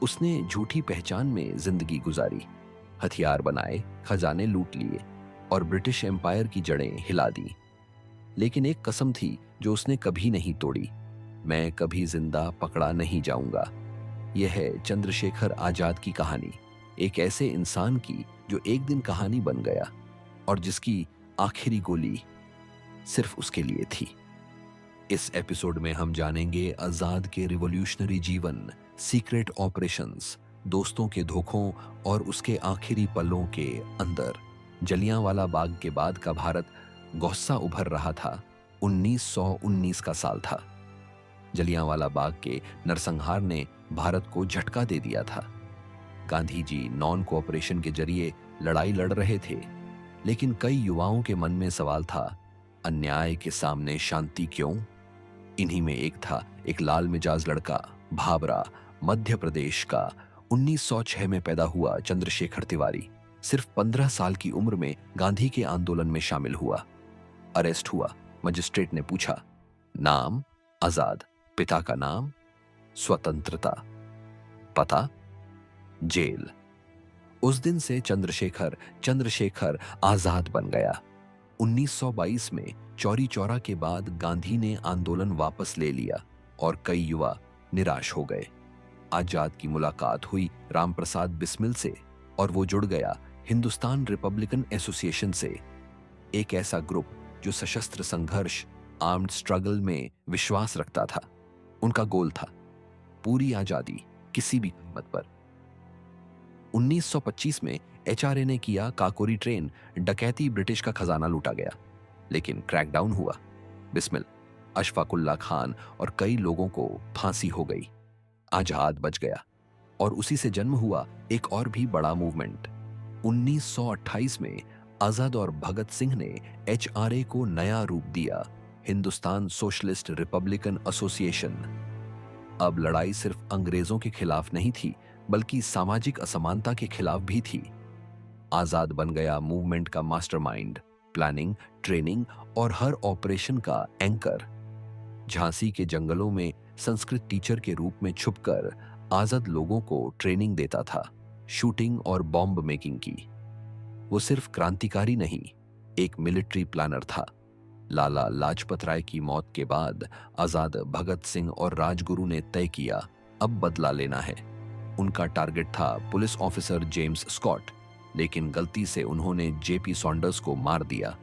उसने झूठी पहचान में जिंदगी गुजारी, हथियार बनाए, खजाने लूट लिए और ब्रिटिश एम्पायर की जड़ें हिला दी। लेकिन एक कसम थी जो उसने कभी नहीं तोड़ी, मैं कभी जिंदा पकड़ा नहीं जाऊंगा। यह है चंद्रशेखर आजाद की कहानी, एक ऐसे इंसान की जो एक दिन कहानी बन गया और जिसकी आखिरी गोली सिर्फ उसके लिए थी। इस एपिसोड में हम जानेंगे आजाद के रिवॉल्यूशनरी जीवन, सीक्रेट ऑपरेशंस, दोस्तों के धोखों और उसके आखिरी पलों के अंदर। जलियांवाला बाग के बाद का भारत गुस्सा उभर रहा था। 1919 का साल था। जलियांवाला बाग के नरसंहार ने भारत को झटका दे दिया था। गांधी जी नॉन कोऑपरेशन के जरिए लड़ाई लड़ रहे थे, लेकिन कई युवाओं के मन में सवाल था, अन्याय के सामने शांति क्यों? इन्हीं में एक था एक लाल मिजाज लड़का, भाबरा, मध्य प्रदेश का, 1906 में पैदा हुआ चंद्रशेखर तिवारी। सिर्फ 15 साल की उम्र में गांधी के आंदोलन में शामिल हुआ। अरेस्ट हुआ। मजिस्ट्रेट ने पूछा, नाम आजाद, पिता का नाम स्वतंत्रता, पता जेल। उस दिन से चंद्रशेखर चंद्रशेखर आजाद बन गया। 1922 में चौरी चौरा के बाद गांधी ने आंदोलन वापस ले लिया और कई युवा निराश हो गए। आजाद की मुलाकात हुई रामप्रसाद बिस्मिल से और वो जुड़ गया हिंदुस्तान रिपब्लिकन एसोसिएशन से, एक ऐसा ग्रुप जो सशस्त्र संघर्ष, आर्म्ड स्ट्रगल में विश्वास रखता था। उनका गोल था पूरी आजादी, किसी भी कीमत पर। 1925 में एचआरए ने किया काकोरी ट्रेन डकैती, ब्रिटिश का खजाना लूटा गया, लेकिन क्रैकडाउन हुआ। बिस्मिल, अशफाकुल्ला खान और कई लोगों को फांसी हो गई। आजाद बच गया और उसी से जन्म हुआ एक और भी बड़ा मूवमेंट। 1928 में आजाद और भगत सिंह ने एचआरए को नया रूप दिया, हिंदुस्तान सोशलिस्ट रिपब्लिकन एसोसिएशन। अब लड़ाई सिर्फ अंग्रेजों के खिलाफ नहीं थी, बल्कि सामाजिक असमानता के खिलाफ भी थी। आजाद बन गया मूवमेंट का मास्टरमाइंड, प्लानिंग, ट्रेनिंग और हर ऑपरेशन का एंकर। झांसी के जंगलों में संस्कृत टीचर के रूप में छुपकर आजाद लोगों को ट्रेनिंग देता था, शूटिंग और बॉम्ब मेकिंग की। वो सिर्फ क्रांतिकारी नहीं, एक मिलिट्री प्लानर था। लाला लाजपत राय की मौत के बाद आजाद, भगत सिंह और राजगुरु ने तय किया, अब बदला लेना है। उनका टारगेट था पुलिस ऑफिसर जेम्स स्कॉट, लेकिन गलती से उन्होंने जेपी सॉन्डर्स को मार दिया।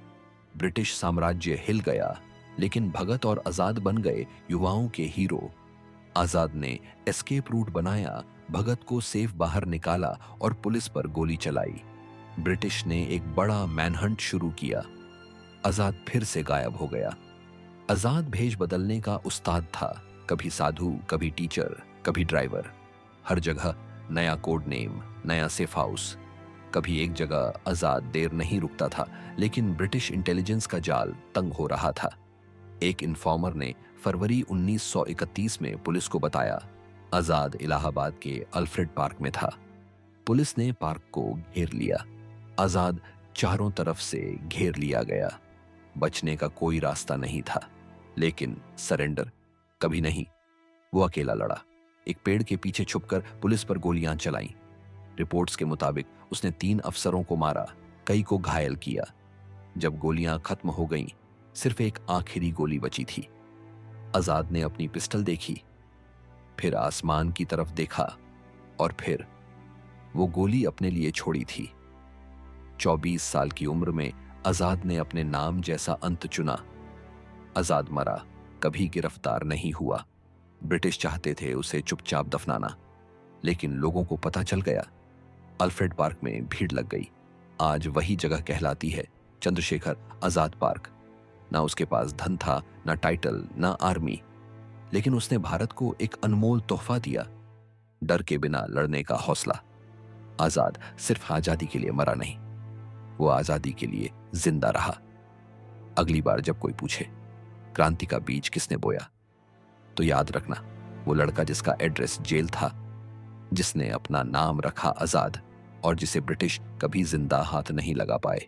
ब्रिटिश साम्राज्य हिल गया, लेकिन भगत और आजाद बन गए युवाओं के हीरो। आजाद ने एस्केप रूट बनाया, भगत को सेफ बाहर निकाला और पुलिस पर गोली चलाई। ब्रिटिश ने एक बड़ा मैनहंट शुरू किया। आजाद फिर से गायब हो गया। आजाद भेष बदलने का उस्ताद था, कभी साधु, कभी टीचर, कभी ड्राइवर। हर जगह नया कोड नेम, नया सेफ हाउस। कभी एक जगह आजाद देर नहीं रुकता था, लेकिन ब्रिटिश इंटेलिजेंस का जाल तंग हो रहा था। एक इन्फॉर्मर ने फरवरी 1931 में पुलिस को बताया, आजाद इलाहाबाद के अल्फ्रेड पार्क में था। पुलिस ने पार्क को घेर लिया। आजाद चारों तरफ से घेर लिया गया। बचने का कोई रास्ता नहीं था, लेकिन सरेंडर कभी नहीं। वो अकेला लड़ा, एक पेड़ के पीछे छुपकर पुलिस पर गोलियां चलाईं। रिपोर्ट्स के मुताबिक उसने 3 अफसरों को मारा, कई को घायल किया। जब गोलियां खत्म हो गईं, सिर्फ एक आखिरी गोली बची थी। आजाद ने अपनी पिस्टल देखी, फिर आसमान की तरफ देखा और फिर वो गोली अपने लिए छोड़ी थी। 24 साल की उम्र में आजाद ने अपने नाम जैसा अंत चुना। आजाद मरा, कभी गिरफ्तार नहीं हुआ। ब्रिटिश चाहते थे उसे चुपचाप दफनाना, लेकिन लोगों को पता चल गया। अल्फ्रेड पार्क में भीड़ लग गई। आज वही जगह कहलाती है चंद्रशेखर आजाद पार्क। ना उसके पास धन था, ना टाइटल, ना आर्मी, लेकिन उसने भारत को एक अनमोल तोहफा दिया, डर के बिना लड़ने का हौसला। आजाद सिर्फ आजादी के लिए मरा नहीं, वो आजादी के लिए जिंदा रहा। अगली बार जब कोई पूछे क्रांति का बीज किसने बोया, तो याद रखना, वो लड़का जिसका एड्रेस जेल था, जिसने अपना नाम रखा आजाद और जिसे ब्रिटिश कभी जिंदा हाथ नहीं लगा पाए।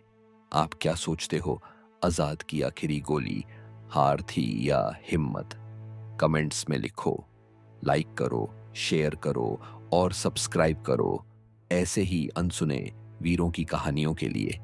आप क्या सोचते हो, आजाद की आखिरी गोली हार थी या हिम्मत? कमेंट्स में लिखो, लाइक करो, शेयर करो और सब्सक्राइब करो ऐसे ही अनसुने वीरों की कहानियों के लिए।